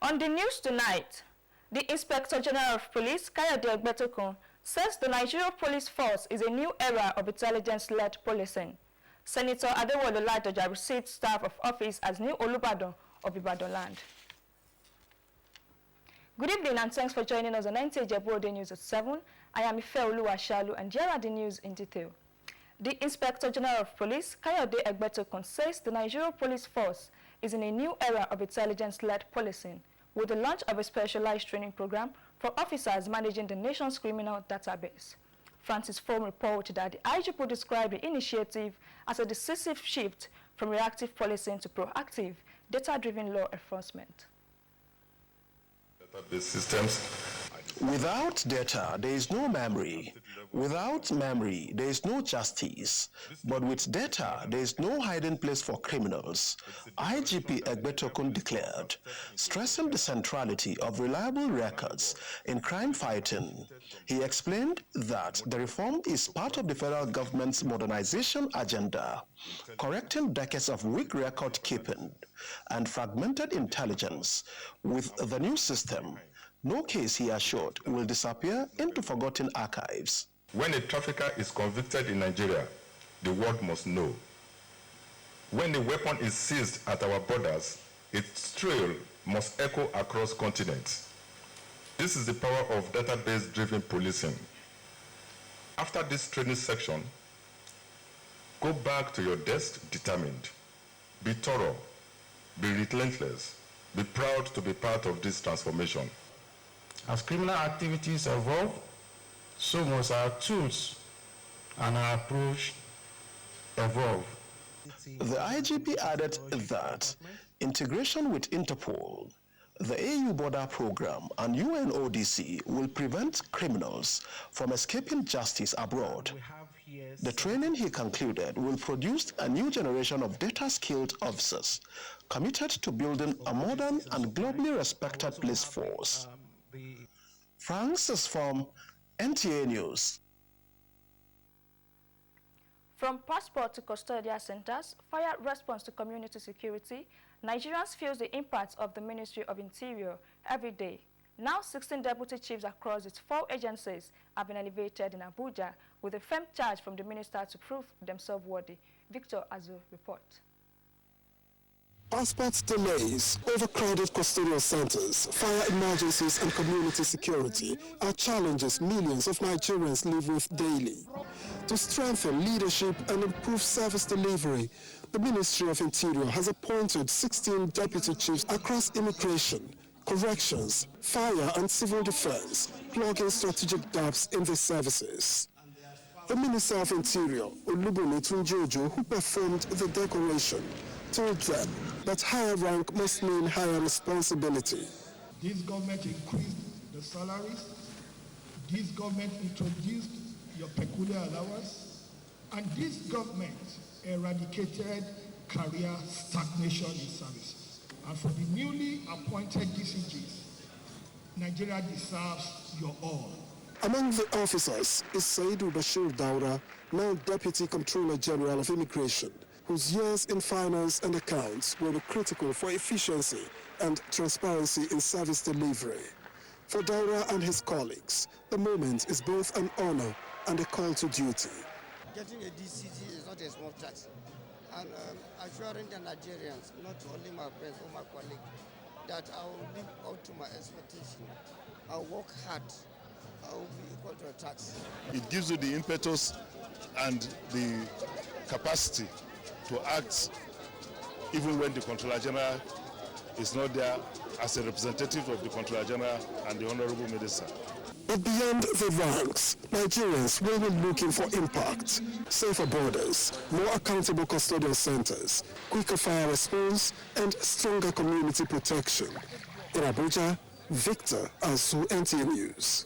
On the news tonight, the Inspector General of Police, Nta Ijebu Ode, says the Nigerian Police Force is a new era of intelligence-led policing. Senator Adewale Ladoja received staff of office as new Olubadan of Ibadan land. Good evening and thanks for joining us on Nta Ijebu Ode News at 7. I am Ifeoluwa Shalu and here are the news in detail. The Inspector General of Police, Nta Ijebu Ode, says the Nigerian Police Force is in a new era of intelligence-led policing with the launch of a specialized training program for officers managing the nation's criminal database. Francis Fohm reported that the Ijebu described the initiative as a decisive shift from reactive policing to proactive, data-driven law enforcement. Database systems. Without data, there is no memory. Without memory, there is no justice. But with data, there is no hiding place for criminals, IGP Ejebu Ode declared, stressing the centrality of reliable records in crime fighting. He explained that the reform is part of the federal government's modernization agenda, correcting decades of weak record keeping and fragmented intelligence. With the new system, no case, he assured, will disappear into forgotten archives. When a trafficker is convicted in Nigeria, the world must know. When a weapon is seized at our borders, its trail must echo across continents. This is the power of database-driven policing. After this training section, go back to your desk determined. Be thorough, be relentless, be proud to be part of this transformation. As criminal activities evolve, so must our tools and our approach evolve. The IGP added that integration with Interpol, the AU border program, and UNODC will prevent criminals from escaping justice abroad. The training, he concluded, will produce a new generation of data-skilled officers committed to building a modern and globally respected police force. Francis Fohm, NTA News. From passport to custodial centers, fire response to community security, Nigerians feel the impact of the Ministry of Interior every day. Now 16 deputy chiefs across its 4 agencies have been elevated in Abuja with a firm charge from the minister to prove themselves worthy. Victor Azu reports. Passport delays, overcrowded custodial centers, fire emergencies and community security are challenges millions of Nigerians live with daily. To strengthen leadership and improve service delivery, the Ministry of Interior has appointed 16 deputy chiefs across immigration, corrections, fire and civil defense, plugging strategic gaps in the services. The Minister of Interior, Olubunmi Tunjojo, who performed the decoration, told them that higher rank must mean higher responsibility. This government increased the salaries, this government introduced your peculiar allowance, and this government eradicated career stagnation in services. And for the newly appointed DCGs, Nigeria deserves your all. Among the officers is Saidu Bashir Daura, now Deputy Comptroller General of Immigration, whose years in finance and accounts will be critical for efficiency and transparency in service delivery. For Daura and his colleagues, the moment is both an honor and a call to duty. Getting a DCG is not a small task. And assuring the Nigerians, not only my friends or my colleagues, that I will live up to my expectation. I'll work hard. I will be equal to a tax. It gives you the impetus and the capacity to act even when the Controller General is not there as a representative of the Controller General and the Honorable Minister. But beyond the ranks, Nigerians will be looking for impact, safer borders, more accountable custodial centers, quicker fire response, and stronger community protection. In Abuja, Victor Azu, NTA News.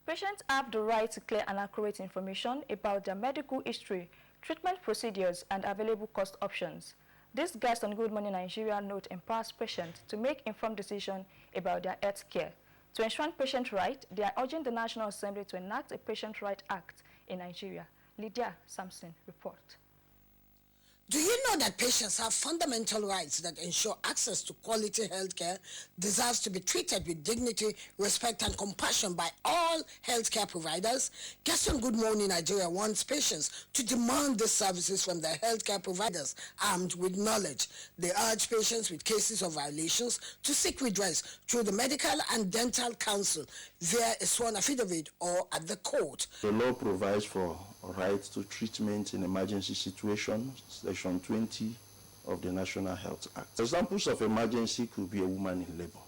Patients have the right to clear and accurate information about their medical history, treatment procedures, and available cost options. This guest on Good Morning Nigeria note empowers patients to make informed decisions about their health care. To ensure patient rights, they are urging the National Assembly to enact a Patient Rights Act in Nigeria. Lydia Sampson report. Do you know that patients have fundamental rights that ensure access to quality healthcare, deserves to be treated with dignity, respect, and compassion by all healthcare providers? Gaston Good Morning Nigeria wants patients to demand these services from their healthcare providers armed with knowledge. They urge patients with cases of violations to seek redress through the Medical and Dental Council via a sworn affidavit or at the court. The law provides for right to treatment in emergency situations, Section 20 of the National Health Act. Examples of emergency could be a woman in labor.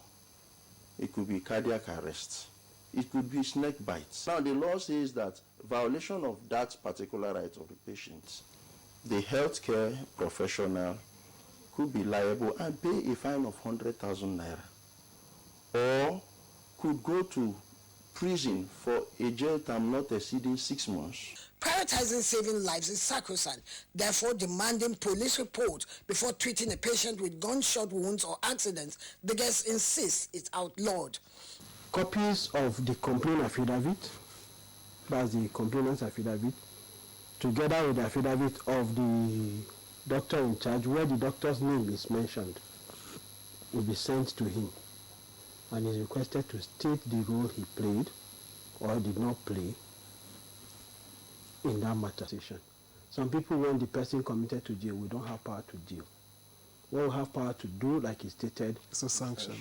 It could be cardiac arrest. It could be snake bites. Now, the law says that violation of that particular right of the patient, the healthcare professional could be liable and pay a fine of 100,000 naira, or could go to prison for a jail term not exceeding 6 months. Prioritizing saving lives is sacrosanct, therefore demanding police report before treating a patient with gunshot wounds or accidents. The guest insists it's outlawed. Copies of the complaint affidavit, that's the complainant's affidavit, together with the affidavit of the doctor in charge, where the doctor's name is mentioned, will be sent to him, and is requested to state the role he played or did not play in that matter. Some people, when the person committed to jail, we don't have power to deal. What we have power to do, like he stated, it's a sanction.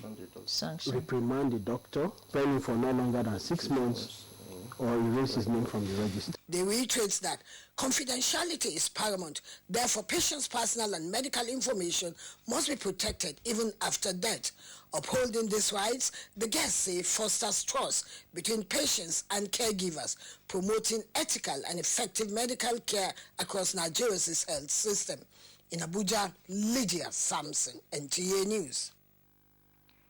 Reprimand the doctor, pending for no longer than 6 months, or erase his name from the register. They reiterate that confidentiality is paramount. Therefore, patients' personal and medical information must be protected even after death. Upholding these rights, the guests say fosters trust between patients and caregivers, promoting ethical and effective medical care across Nigeria's health system. In Abuja, Lydia Samson, NTA News.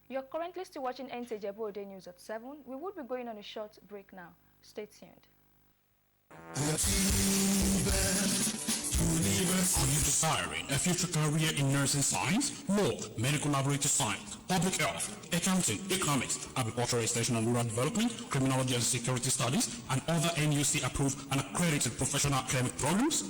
You're currently still watching Nta Ijebu Ode News at 7. We will be going on a short break now. Stay tuned. Are you desiring a future career in nursing science, law, medical laboratory science, public health, accounting, economics, agricultural extension and rural development, criminology and security studies, and other NUC-approved and accredited professional academic programs?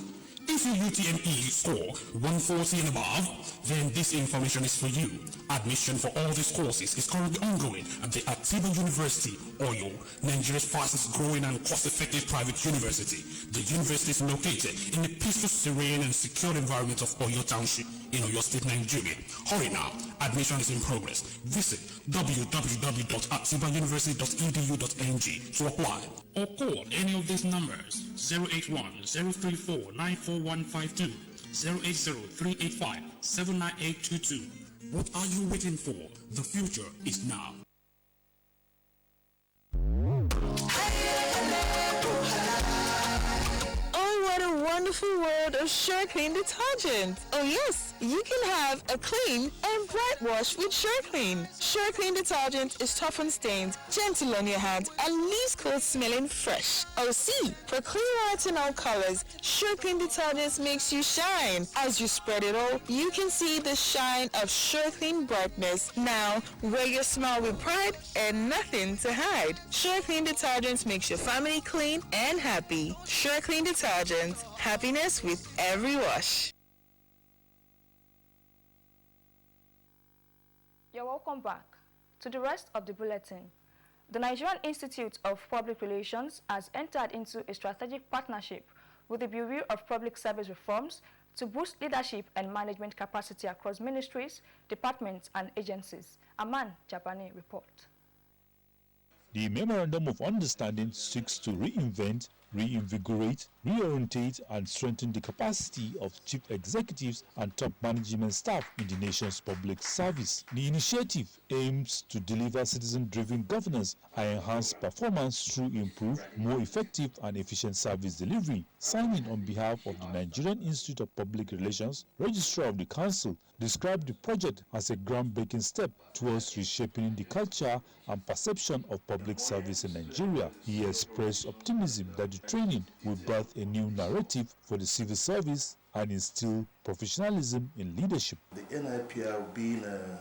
If your UTME score 140 and above, then this information is for you. Admission for all these courses is currently ongoing at the Atiba University, Oyo, Nigeria's fastest growing and cost-effective private university. The university is located in the peaceful, serene and secure environment of Oyo Township in Oyo State, Nigeria. Hurry now, admission is in progress. Visit www.atibauniversity.edu.ng to apply, or call any of these numbers: 081-034-94152, 080-385-79822. What are you waiting for? The future is now. What a wonderful world of Sure Clean detergent. Oh yes, you can have a clean and bright wash with Sure Clean. Sure Clean detergent is tough on stains, gentle on your hands, and leaves clothes smelling fresh. Oh see, for clean white and all colors, Sure Clean detergent makes you shine. As you spread it all, you can see the shine of Sure Clean brightness. Now, wear your smile with pride and nothing to hide. Sure Clean detergent makes your family clean and happy. Sure Clean detergent. Happiness with every wash. You're welcome back to the rest of the bulletin. The Nigerian Institute of Public Relations has entered into a strategic partnership with the Bureau of Public Service Reforms to boost leadership and management capacity across ministries, departments, and agencies. Aman Japani report. The Memorandum of Understanding seeks to reinvent, reinvigorate, reorientate, and strengthen the capacity of chief executives and top management staff in the nation's public service. The initiative aims to deliver citizen-driven governance and enhance performance through improved, more effective, and efficient service delivery. Signing on behalf of the Nigerian Institute of Public Relations, Registrar of the Council, described the project as a groundbreaking step towards reshaping the culture and perception of public service in Nigeria. He expressed optimism that the training will birth a new narrative for the civil service and instill professionalism in leadership. The NIPR being a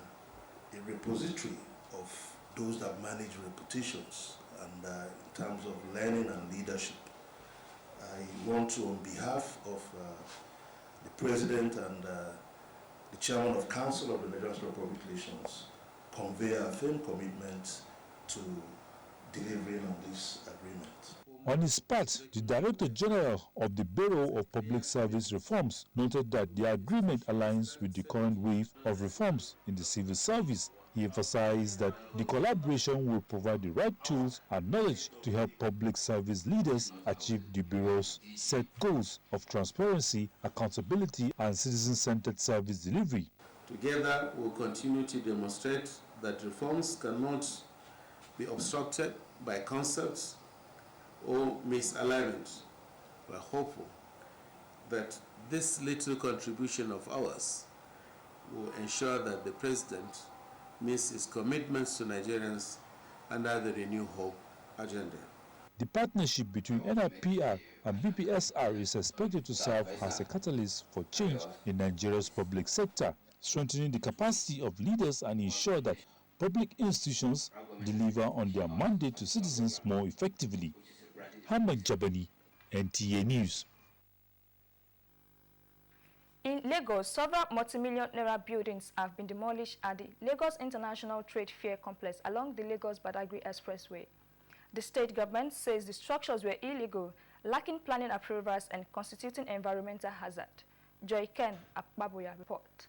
repository of those that manage reputations and in terms of learning and leadership, I want to, on behalf of the President and the Chairman of Council of the Nigerian Public Relations convey our firm commitment to delivering on this agreement. On his part, the Director General of the Bureau of Public Service Reforms noted that the agreement aligns with the current wave of reforms in the civil service. He emphasized that the collaboration will provide the right tools and knowledge to help public service leaders achieve the Bureau's set goals of transparency, accountability, and citizen-centered service delivery. Together, we'll continue to demonstrate that reforms cannot be obstructed by concepts or misalignment. We're hopeful that this little contribution of ours will ensure that the President meets his commitments to Nigerians under the Renew Hope agenda. The partnership between NIPR and BPSR is expected to serve as a catalyst for change in Nigeria's public sector, strengthening the capacity of leaders and ensure that public institutions deliver on their mandate to citizens more effectively. Hamad Jabani, NTA News. In Lagos, several multi-million naira buildings have been demolished at the Lagos International Trade Fair Complex along the Lagos-Badagry Expressway. The state government says the structures were illegal, lacking planning approvals and constituting environmental hazard. Joy Ken Akbaboya report.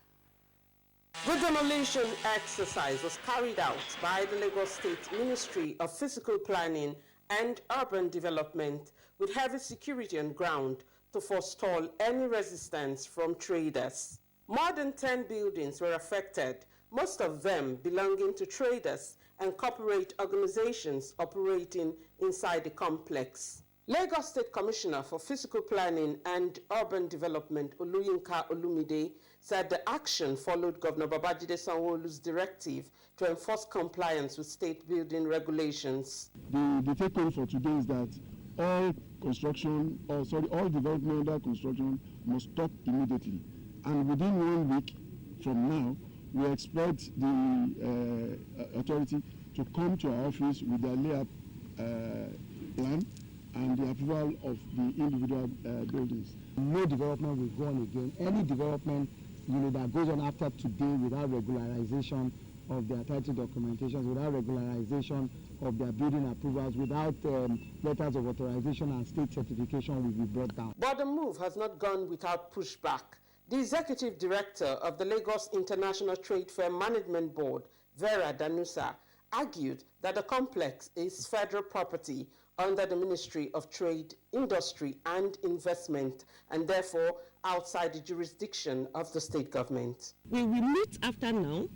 The demolition exercise was carried out by the Lagos State Ministry of Physical Planning and Urban Development with heavy security on ground to forestall any resistance from traders. More than 10 buildings were affected, most of them belonging to traders and corporate organizations operating inside the complex. Lagos State Commissioner for Physical Planning and Urban Development, Oluyinka Olumide, said the action followed Governor Babajide Sanwo-Olu's directive to enforce compliance with state building regulations. The take-home for today is that all developmental construction must stop immediately. And within 1 week from now, we expect the authority to come to our office with their layout plan and the approval of the individual buildings. No development will go on again. Any development that goes on after today without regularization of their title documentations, without regularization of their building approvals, without letters of authorization and state certification will be brought down. But the move has not gone without pushback. The executive director of the Lagos International Trade Fair Management Board, Vera Danusa, argued that the complex is federal property under the Ministry of Trade, Industry and Investment, and therefore outside the jurisdiction of the state government. We will meet after now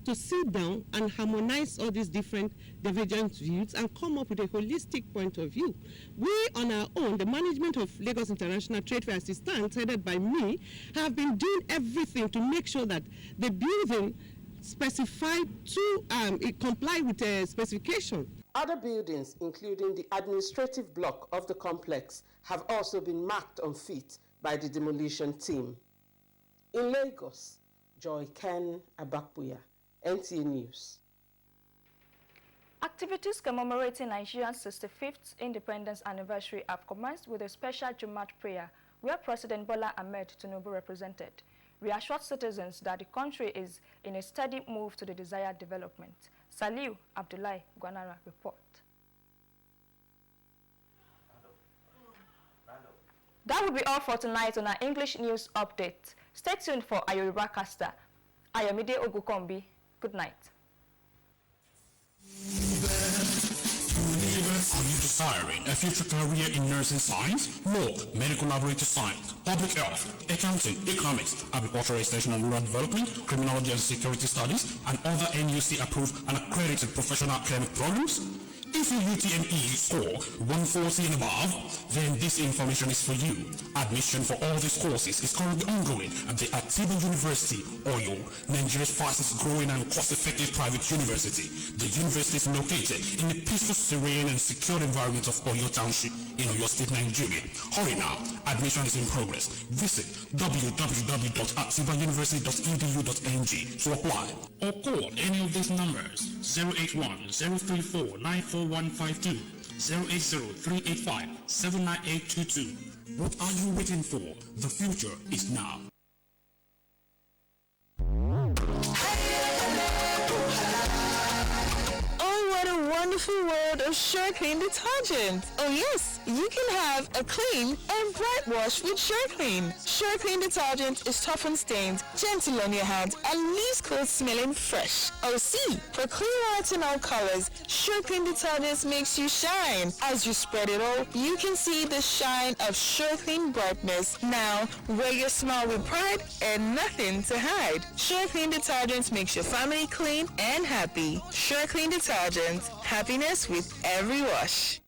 to sit down and harmonize all these different divergent views and come up with a holistic point of view. We on our own, the management of Lagos International Trade Fair as it stands, headed by me, have been doing everything to make sure that the building specified to comply with the specification. Other buildings, including the administrative block of the complex, have also been marked unfit by the demolition team. In Lagos, Joy Ken Abakbuya, NTA News. Activities commemorating Nigeria's 65th independence anniversary have commenced with a special Jumat prayer where President Bola Ahmed Tinubu represented, reassured citizens that the country is in a steady move to the desired development. Saliu Abdullahi Gwanara report. That will be all for tonight on our English news update. Stay tuned for Ayoruba Caster. Ayomide Ogukombi. Good night. Are you desiring a future career in nursing science, law, medical laboratory science, public health, accounting, economics, agricultural extension and rural development, criminology and security studies, and other NUC-approved and accredited professional academic programs? If your UTME score 140 and above, then this information is for you. Admission for all these courses is currently ongoing at the Atiba University, Oyo, Nigeria's fastest growing and cost-effective private university. The university is located in the peaceful, serene and secure environment of Oyo Township in Oyo State, Nigeria. Hurry now, admission is in progress. Visit www.atibauniversity.edu.ng to apply or call any of these numbers: 081-034-94152, 080-385-79822. What are you waiting for? The future is now. wonderful world of SureClean detergent. Oh yes, you can have a clean and bright wash with SureClean. SureClean detergent is tough on stains, gentle on your hands, and leaves clothes smelling fresh. Oh see, for clean whites and all colors, SureClean detergent makes you shine. As you spread it all, you can see the shine of SureClean brightness. Now, wear your smile with pride and nothing to hide. SureClean detergent makes your family clean and happy. SureClean detergent, happiness with every wash.